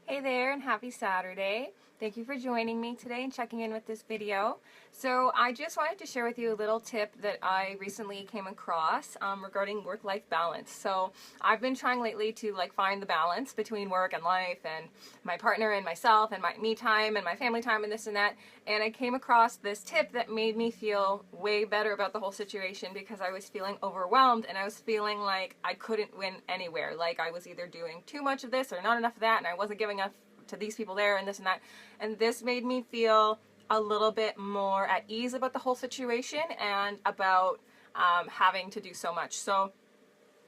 Hey there and happy Saturday. Thank you for joining me today and checking in with this video. So I just wanted to share with you a little tip that I recently came across regarding work-life balance. So I've been trying lately to find the balance between work and life and my partner and myself and my me time and my family time and this and that. And I came across this tip that made me feel way better about the whole situation because I was feeling overwhelmed and I was feeling like I couldn't win anywhere. Like I was either doing too much of this or not enough of that, and I wasn't giving enough to these people there and this and that. And this made me feel a little bit more at ease about the whole situation and about having to do so much. So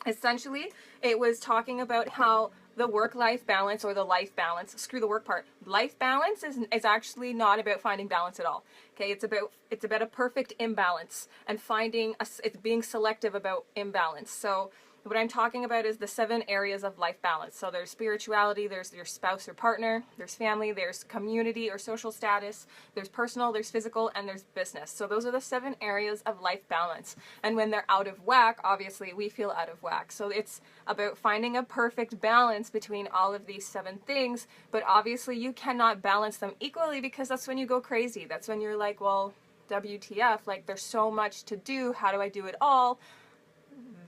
essentially, it was talking about how the work-life balance or the life balance, screw the work part, life balance is actually not about finding balance at all. Okay, it's about a perfect imbalance and it's being selective about imbalance. So what I'm talking about is the 7 areas of life balance. So there's spirituality, there's your spouse or partner, there's family, there's community or social status, there's personal, there's physical, and there's business. So those are the 7 areas of life balance. And when they're out of whack, obviously we feel out of whack. So it's about finding a perfect balance between all of these 7 things, but obviously you cannot balance them equally because that's when you go crazy. That's when you're like, well, WTF, like there's so much to do, how do I do it all?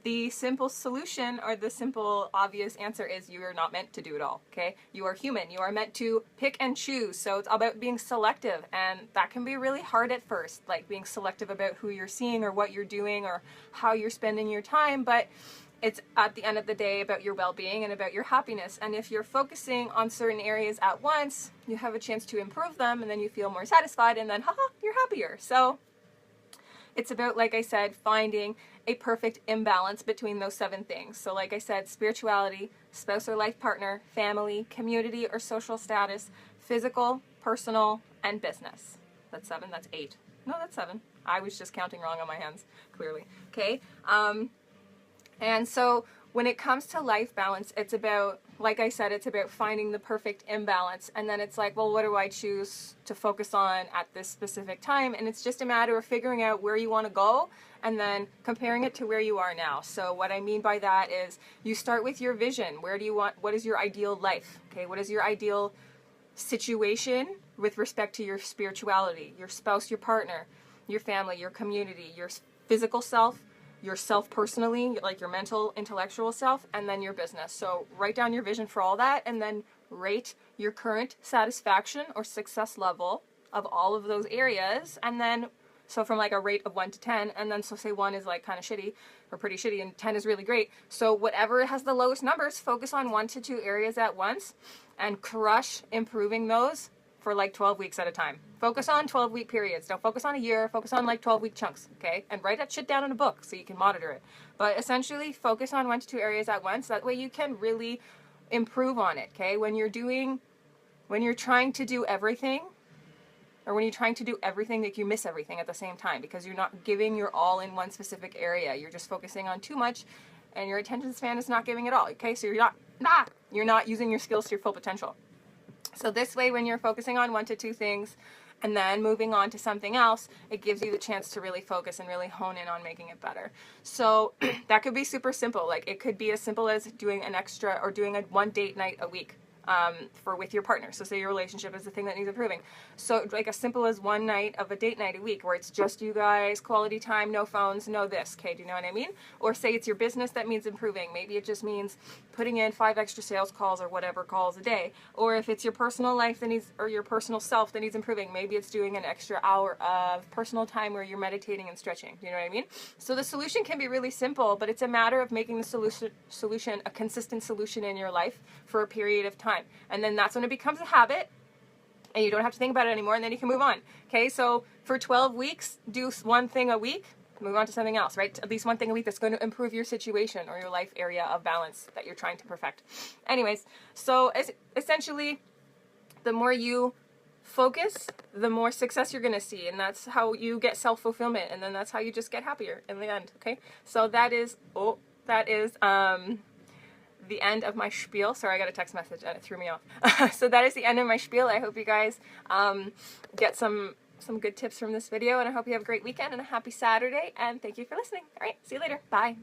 The simple solution or the simple obvious answer is you are not meant to do it all, okay? You are human. You are meant to pick and choose. So it's about being selective, and that can be really hard at first, like being selective about who you're seeing or what you're doing or how you're spending your time, but it's at the end of the day about your well-being and about your happiness. And if you're focusing on certain areas at once, you have a chance to improve them, and then you feel more satisfied, and then haha, you're happier. So it's about, like I said, finding a perfect imbalance between those 7 things. So like I said, spirituality, spouse or life partner, family, community or social status, physical, personal, and business. That's 7, that's 8. No, that's 7. I was just counting wrong on my hands, clearly. Okay, and so when it comes to life balance, it's about, like I said, it's about finding the perfect imbalance. And then it's like, well, what do I choose to focus on at this specific time? And it's just a matter of figuring out where you want to go and then comparing it to where you are now. So what I mean by that is you start with your vision. Where do you want, what is your ideal life? Okay, what is your ideal situation with respect to your spirituality, your spouse, your partner, your family, your community, your physical self, yourself personally, like your mental, intellectual self, and then your business. So write down your vision for all that and then rate your current satisfaction or success level of all of those areas. And then, so from like a rate of 1 to 10, and then so say 1 is like kind of shitty or pretty shitty and 10 is really great. So whatever has the lowest numbers, focus on 1 to 2 areas at once and crush improving those for like 12 weeks at a time. Focus on 12-week periods. Don't focus on a year. Focus on like 12-week chunks, okay? And write that shit down in a book so you can monitor it. But essentially, focus on 1 to 2 areas at once. That way you can really improve on it, okay? When you're trying to do everything, or when you're trying to do everything, like you miss everything at the same time because you're not giving your all in one specific area. You're just focusing on too much, and your attention span is not giving it all, okay? So you're not using your skills to your full potential. So this way, when you're focusing on 1 to 2 things and then moving on to something else, it gives you the chance to really focus and really hone in on making it better. So that could be super simple. Like it could be as simple as doing an extra or doing a 1 date night a week with your partner. So say your relationship is the thing that needs improving. So like as simple as 1 night of a date night a week where it's just you guys, quality time, no phones, no this. Okay, do you know what I mean? Or say it's your business that means improving. Maybe it just means putting in 5 extra sales calls or whatever calls a day. Or if it's your personal life that needs, or your personal self that needs improving, maybe it's doing an extra hour of personal time where you're meditating and stretching. Do you know what I mean? So the solution can be really simple, but it's a matter of making the solution a consistent solution in your life for a period of time. And then that's when it becomes a habit and you don't have to think about it anymore, and then you can move on. Okay, so for 12 weeks, do 1 thing a week, move on to something else, right? At least 1 thing a week that's going to improve your situation or your life area of balance that you're trying to perfect. Anyways, so essentially, the more you focus, the more success you're going to see, and that's how you get self-fulfillment, and then that's how you just get happier in the end, okay? So that is the end of my spiel. Sorry, I got a text message and it threw me off. So that is the end of my spiel. I hope you guys get some good tips from this video, and I hope you have a great weekend and a happy Saturday, and thank you for listening. All right, see you later. Bye.